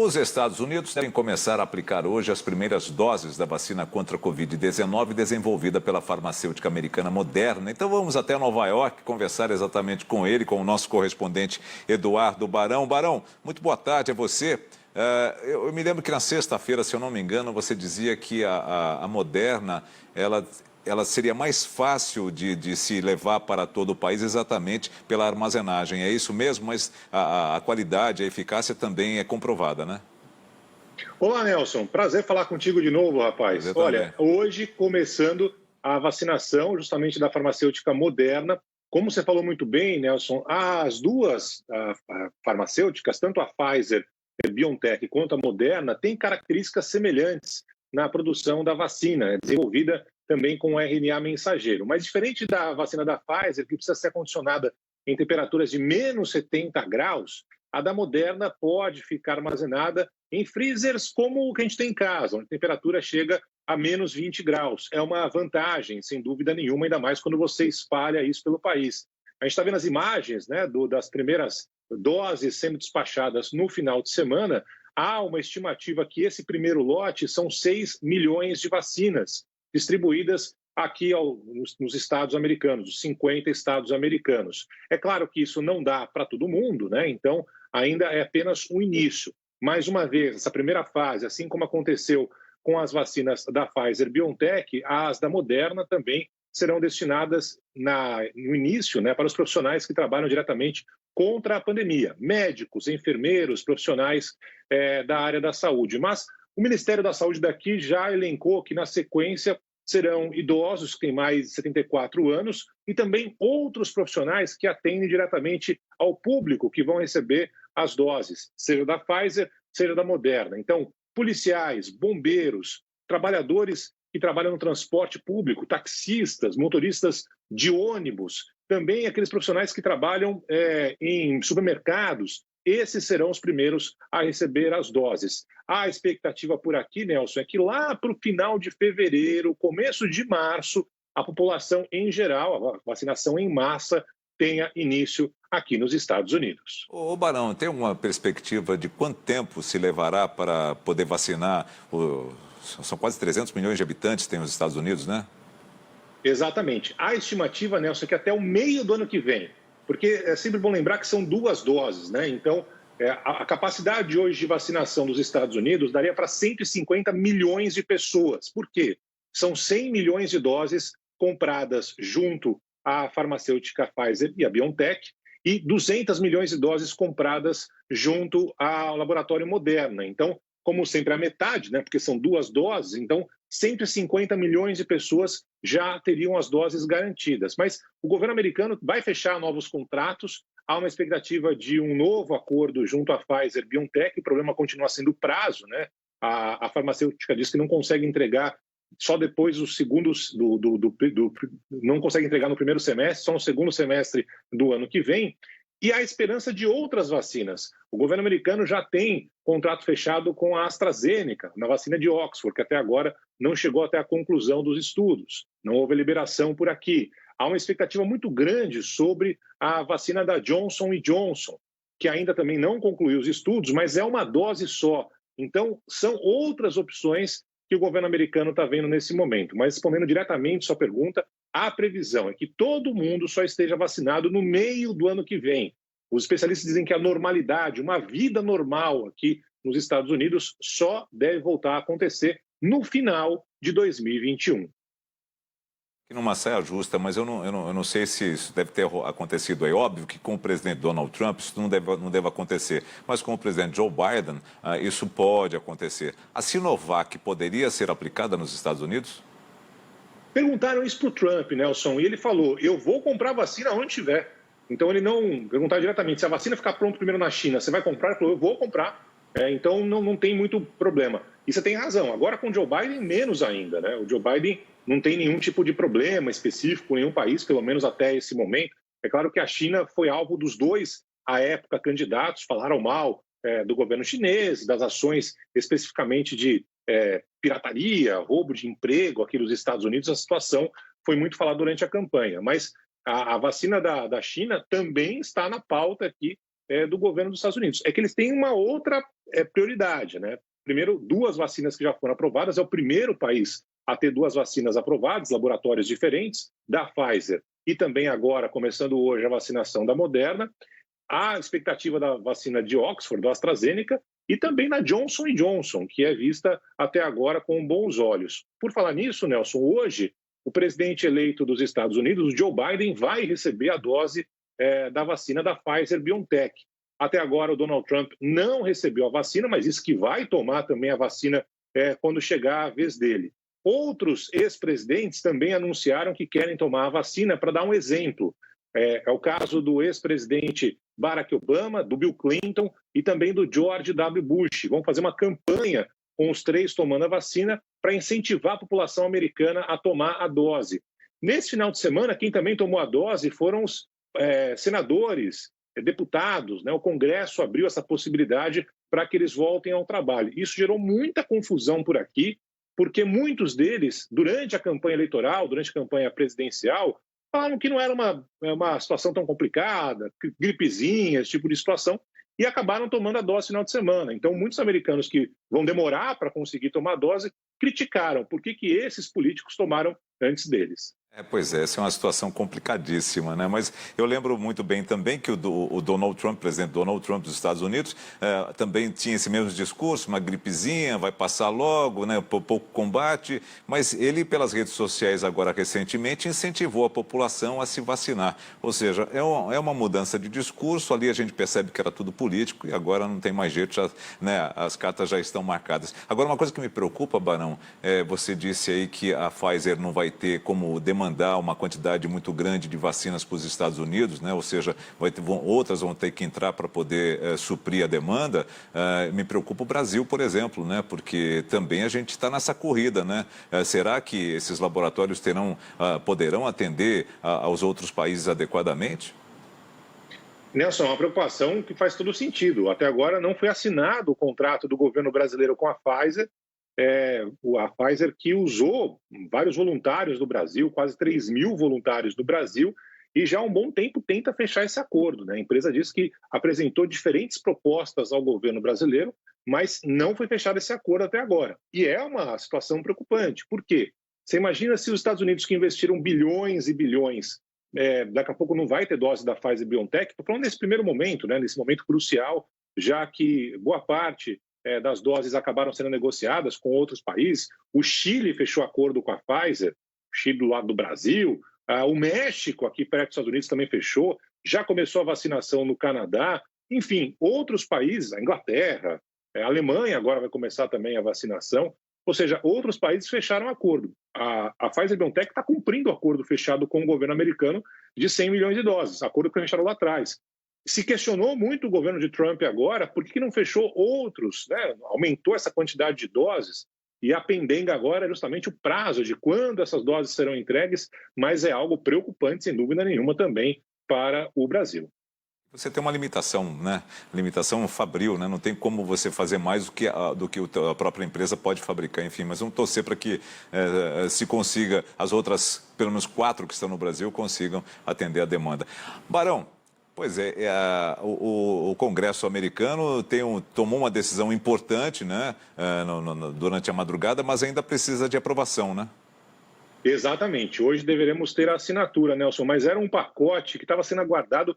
Os Estados Unidos devem começar a aplicar hoje as primeiras doses da vacina contra a Covid-19 desenvolvida pela farmacêutica americana Moderna. Então vamos até Nova York conversar exatamente com ele, com o nosso correspondente Eduardo Barão. Barão, muito boa tarde a você. Eu me lembro que na sexta-feira, se eu não me engano, você dizia que a Moderna, ela seria mais fácil de se levar para todo o país exatamente pela armazenagem. É isso mesmo, mas a qualidade, a eficácia também é comprovada, né? Olá, Nelson. Prazer falar contigo de novo, rapaz. Prazer Olha, também. hoje começando a vacinação justamente da farmacêutica Moderna. Como você falou muito bem, Nelson, as duas farmacêuticas, tanto a Pfizer, a BioNTech quanto a Moderna, têm características semelhantes na produção da vacina, desenvolvida também com RNA mensageiro. Mas diferente da vacina da Pfizer, que precisa ser acondicionada em temperaturas de menos 70 graus, a da Moderna pode ficar armazenada em freezers como o que a gente tem em casa, onde a temperatura chega a menos 20 graus. É uma vantagem, sem dúvida nenhuma, ainda mais quando você espalha isso pelo país. A gente está vendo as imagens, né, das primeiras doses sendo despachadas no final de semana. Há uma estimativa que esse primeiro lote são 6 milhões de vacinas distribuídas aqui nos estados americanos, os 50 estados americanos. É claro que isso não dá para todo mundo, né? Então ainda é apenas o início. Mais uma vez, essa primeira fase, assim como aconteceu com as vacinas da Pfizer BioNTech, as da Moderna também serão destinadas no início, né, para os profissionais que trabalham diretamente contra a pandemia, médicos, enfermeiros, profissionais da área da saúde. Mas o Ministério da Saúde daqui já elencou que, na sequência, serão idosos que têm mais de 74 anos e também outros profissionais que atendem diretamente ao público que vão receber as doses, seja da Pfizer, seja da Moderna. Então, policiais, bombeiros, trabalhadores que trabalham no transporte público, taxistas, motoristas de ônibus, também aqueles profissionais que trabalham em supermercados, esses serão os primeiros a receber as doses. A expectativa por aqui, Nelson, é que lá para o final de fevereiro, começo de março, a população em geral, a vacinação em massa, tenha início aqui nos Estados Unidos. Ô Barão, tem alguma perspectiva de quanto tempo se levará para poder vacinar? São quase 300 milhões de habitantes que tem os Estados Unidos, né? Exatamente. A estimativa, Nelson, é que até o meio do ano que vem, porque é sempre bom lembrar que são 2 doses, né? Então, a capacidade hoje de vacinação dos Estados Unidos daria para 150 milhões de pessoas. Por quê? São 100 milhões de doses compradas junto à farmacêutica Pfizer e a BioNTech e 200 milhões de doses compradas junto ao laboratório Moderna. Então, como sempre, a metade, né? Porque são 2 doses, então 150 milhões de pessoas já teriam as doses garantidas. Mas o governo americano vai fechar novos contratos, há uma expectativa de um novo acordo junto à Pfizer BioNTech, o problema continua sendo o prazo, né? A farmacêutica diz que não consegue entregar só depois dos segundos, não consegue entregar no primeiro semestre, só no segundo semestre do ano que vem. E há esperança de outras vacinas. O governo americano já tem contrato fechado com a AstraZeneca, na vacina de Oxford, que até agora não chegou até a conclusão dos estudos. Não houve liberação por aqui. Há uma expectativa muito grande sobre a vacina da Johnson Johnson, que ainda também não concluiu os estudos, mas é uma dose só. Então, são outras opções que o governo americano está vendo nesse momento. Mas, respondendo diretamente sua pergunta, a previsão é que todo mundo só esteja vacinado no meio do ano que vem. Os especialistas dizem que a normalidade, uma vida normal aqui nos Estados Unidos, só deve voltar a acontecer no final de 2021. Numa saia justa, mas eu não sei se isso deve ter acontecido aí. Óbvio que com o presidente Donald Trump isso não deve acontecer, mas com o presidente Joe Biden isso pode acontecer. A Sinovac poderia ser aplicada nos Estados Unidos? Perguntaram isso para o Trump, Nelson, e ele falou, eu vou comprar vacina onde tiver. Então ele não perguntar diretamente, se a vacina ficar pronta primeiro na China, você vai comprar? Ele falou, eu vou comprar. Então não tem muito problema. E você tem razão, agora com o Joe Biden, menos ainda, né? O Joe Biden não tem nenhum tipo de problema específico com nenhum país, pelo menos até esse momento. É claro que a China foi alvo dos dois, à época, candidatos, falaram mal do governo chinês, das ações especificamente de pirataria, roubo de emprego aqui nos Estados Unidos. A situação foi muito falada durante a campanha, mas a vacina da China também está na pauta aqui do governo dos Estados Unidos. É que eles têm uma outra é prioridade, né? Primeiro, 2 vacinas que já foram aprovadas, é o primeiro país a ter 2 vacinas aprovadas, laboratórios diferentes, da Pfizer e também agora, começando hoje, a vacinação da Moderna, a expectativa da vacina de Oxford, do AstraZeneca, e também na Johnson Johnson, que é vista até agora com bons olhos. Por falar nisso, Nelson, hoje o presidente eleito dos Estados Unidos, Joe Biden, vai receber a dose da vacina da Pfizer-BioNTech. Até agora o Donald Trump não recebeu a vacina, mas disse que vai tomar também a vacina quando chegar a vez dele. Outros ex-presidentes também anunciaram que querem tomar a vacina. Para dar um exemplo, é o caso do ex-presidente Barack Obama, do Bill Clinton e também do George W. Bush. Vão fazer uma campanha com os 3 tomando a vacina para incentivar a população americana a tomar a dose. Nesse final de semana, quem também tomou a dose foram os senadores, deputados, né? O Congresso abriu essa possibilidade para que eles voltem ao trabalho. Isso gerou muita confusão por aqui, porque muitos deles, durante a campanha eleitoral, durante a campanha presidencial, falaram que não era uma situação tão complicada, gripezinha, esse tipo de situação, e acabaram tomando a dose no final de semana. Então, muitos americanos que vão demorar para conseguir tomar a dose criticaram por que esses políticos tomaram antes deles. Pois é, essa é uma situação complicadíssima, né? Mas eu lembro muito bem também que o Donald Trump, presidente Donald Trump dos Estados Unidos, também tinha esse mesmo discurso, uma gripezinha, vai passar logo, né? Pouco combate, mas ele, pelas redes sociais agora recentemente, incentivou a população a se vacinar. Ou seja, é uma mudança de discurso, ali a gente percebe que era tudo político e agora não tem mais jeito, já, né? As cartas já estão marcadas. Agora, uma coisa que me preocupa, Barão, você disse aí que a Pfizer não vai ter como demandar uma quantidade muito grande de vacinas para os Estados Unidos, né? Ou seja, outras vão ter que entrar para poder suprir a demanda. Me preocupa o Brasil, por exemplo, né? Porque também a gente está nessa corrida, né? Será que esses laboratórios poderão atender aos outros países adequadamente? Nelson, é uma preocupação que faz todo sentido. Até agora não foi assinado o contrato do governo brasileiro com a Pfizer, a Pfizer que usou vários voluntários do Brasil, quase 3 mil voluntários do Brasil, e já há um bom tempo tenta fechar esse acordo, né? A empresa disse que apresentou diferentes propostas ao governo brasileiro, mas não foi fechado esse acordo até agora. E é uma situação preocupante. Por quê? Você imagina se os Estados Unidos, que investiram bilhões e bilhões, daqui a pouco não vai ter dose da Pfizer-BioNTech. Estou falando nesse primeiro momento, né? Nesse momento crucial, já que boa parte das doses acabaram sendo negociadas com outros países. O Chile fechou acordo com a Pfizer, o Chile do lado do Brasil, o México, aqui perto dos Estados Unidos, também fechou, já começou a vacinação no Canadá, enfim, outros países, a Inglaterra, a Alemanha agora vai começar também a vacinação, ou seja, outros países fecharam acordo. A Pfizer-BioNTech está cumprindo o acordo fechado com o governo americano de 100 milhões de doses, acordo que fecharam lá atrás. Se questionou muito o governo de Trump agora, por que não fechou outros, né? Aumentou essa quantidade de doses, e a pendenga agora é justamente o prazo de quando essas doses serão entregues, mas é algo preocupante, sem dúvida nenhuma, também para o Brasil. Você tem uma limitação, né? Limitação fabril, né? Não tem como você fazer mais do que a própria empresa pode fabricar, enfim. Mas vamos torcer para que se consiga, as outras, pelo menos 4 que estão no Brasil, consigam atender a demanda. Barão, pois o Congresso americano tomou uma decisão importante, né, durante a madrugada, mas ainda precisa de aprovação, né? Exatamente. Hoje deveremos ter a assinatura, Nelson, mas era um pacote que estava sendo aguardado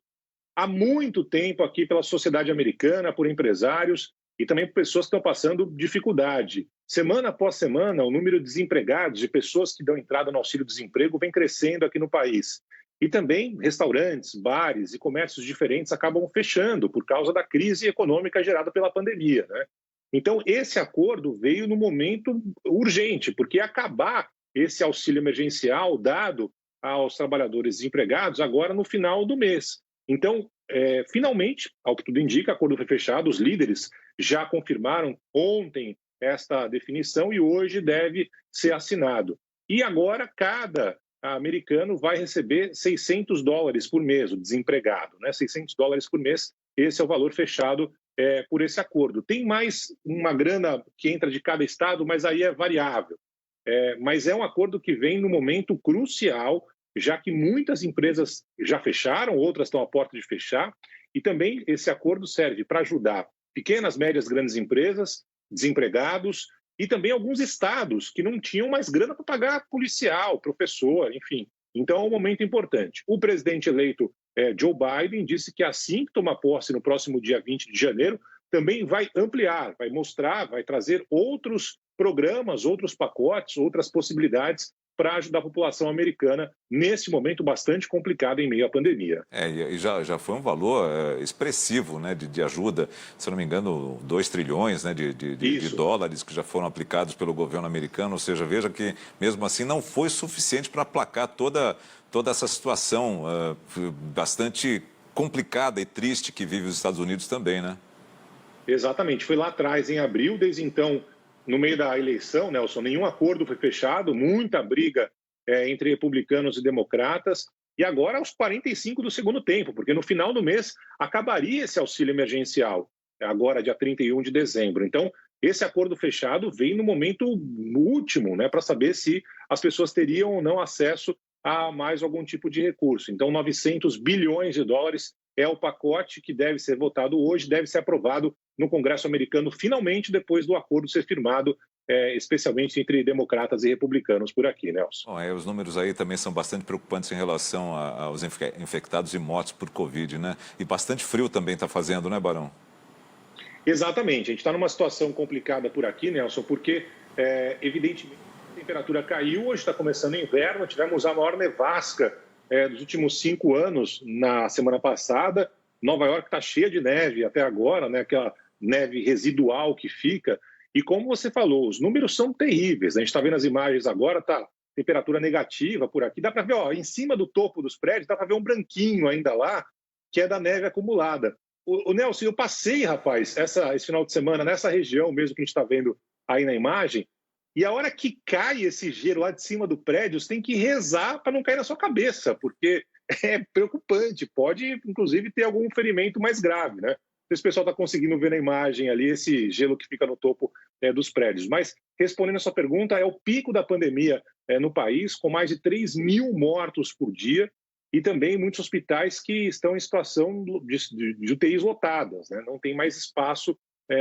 há muito tempo aqui pela sociedade americana, por empresários e também por pessoas que estão passando dificuldade. Semana após semana, o número de desempregados, de pessoas que dão entrada no auxílio-desemprego, vem crescendo aqui no país. E também restaurantes, bares e comércios diferentes acabam fechando por causa da crise econômica gerada pela pandemia, né? Então, esse acordo veio no momento urgente, porque ia acabar esse auxílio emergencial dado aos trabalhadores desempregados agora no final do mês. Então, finalmente, ao que tudo indica, o acordo foi fechado, os líderes já confirmaram ontem esta definição e hoje deve ser assinado. E agora, cada americano vai receber $600 por mês, o desempregado, né? $600 por mês, esse é o valor fechado por esse acordo. Tem mais uma grana que entra de cada estado, mas aí é variável. Mas é um acordo que vem no momento crucial, já que muitas empresas já fecharam, outras estão à porta de fechar, e também esse acordo serve para ajudar pequenas, médias, grandes empresas, desempregados e também alguns estados que não tinham mais grana para pagar policial, professor, enfim. Então é um momento importante. O presidente eleito Joe Biden disse que assim que tomar posse no próximo dia 20 de janeiro, também vai ampliar, vai mostrar, vai trazer outros programas, outros pacotes, outras possibilidades para ajudar a população americana nesse momento bastante complicado em meio à pandemia. E já foi um valor expressivo, né, de ajuda, se eu não me engano, 2 trilhões, né, de dólares que já foram aplicados pelo governo americano. Ou seja, veja que mesmo assim não foi suficiente para aplacar toda essa situação bastante complicada e triste que vive os Estados Unidos também, né? Exatamente, foi lá atrás, em abril, desde então, no meio da eleição, Nelson, nenhum acordo foi fechado, muita briga entre republicanos e democratas, e agora aos 45 do segundo tempo, porque no final do mês acabaria esse auxílio emergencial, agora dia 31 de dezembro. Então, esse acordo fechado vem no momento último, né, para saber se as pessoas teriam ou não acesso a mais algum tipo de recurso. Então, 900 bilhões de dólares é o pacote que deve ser votado hoje, deve ser aprovado no Congresso americano, finalmente, depois do acordo ser firmado, especialmente entre democratas e republicanos por aqui, Nelson. Bom, os números aí também são bastante preocupantes em relação aos infectados e mortos por Covid, né? E bastante frio também está fazendo, né, Barão? Exatamente. A gente está numa situação complicada por aqui, Nelson, porque, evidentemente, a temperatura caiu, hoje está começando o inverno, tivemos a maior nevasca dos últimos 5 anos na semana passada. Nova York está cheia de neve até agora, né? Aquela neve residual que fica. E como você falou, os números são terríveis. A gente está vendo as imagens agora, está temperatura negativa por aqui. Dá para ver, ó, em cima do topo dos prédios, dá para ver um branquinho ainda lá, que é da neve acumulada. O Nelson, eu passei, rapaz, esse final de semana nessa região mesmo que a gente está vendo aí na imagem, e a hora que cai esse gelo lá de cima do prédio, você tem que rezar para não cair na sua cabeça, porque é preocupante, pode inclusive ter algum ferimento mais grave, né? Não sei se o pessoal está conseguindo ver na imagem ali esse gelo que fica no topo dos prédios. Mas, respondendo a sua pergunta, é o pico da pandemia no país, com mais de 3 mil mortos por dia, e também muitos hospitais que estão em situação de UTIs lotadas, né? Não tem mais espaço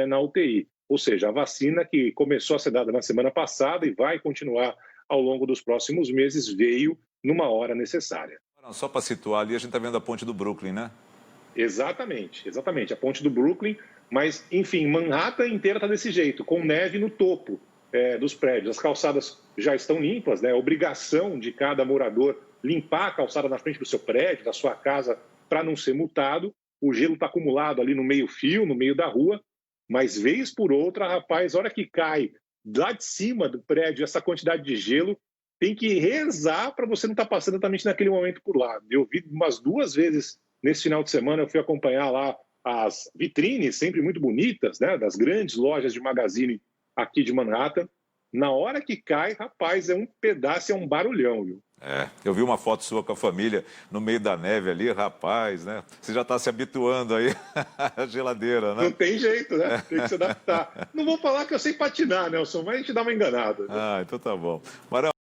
na UTI. Ou seja, a vacina que começou a ser dada na semana passada e vai continuar ao longo dos próximos meses veio numa hora necessária. Só para situar ali, a gente está vendo a ponte do Brooklyn, né? Exatamente, a ponte do Brooklyn, mas, enfim, Manhattan inteira está desse jeito, com neve no topo dos prédios. As calçadas já estão limpas, né? A obrigação de cada morador limpar a calçada na frente do seu prédio, da sua casa, para não ser multado. O gelo está acumulado ali no meio-fio, no meio da rua, mas vez por outra, rapaz, a hora que cai lá de cima do prédio essa quantidade de gelo, tem que rezar para você não estar passando exatamente naquele momento por lá. Eu vi umas 2 vezes nesse final de semana, eu fui acompanhar lá as vitrines, sempre muito bonitas, né, das grandes lojas de magazine aqui de Manhattan. Na hora que cai, rapaz, é um pedaço, é um barulhão, viu? Eu vi uma foto sua com a família no meio da neve ali, rapaz, né? Você já está se habituando aí à geladeira, né? Não tem jeito, né? Tem que se adaptar. Não vou falar que eu sei patinar, Nelson, mas a gente dá uma enganada. Então tá bom. Barão,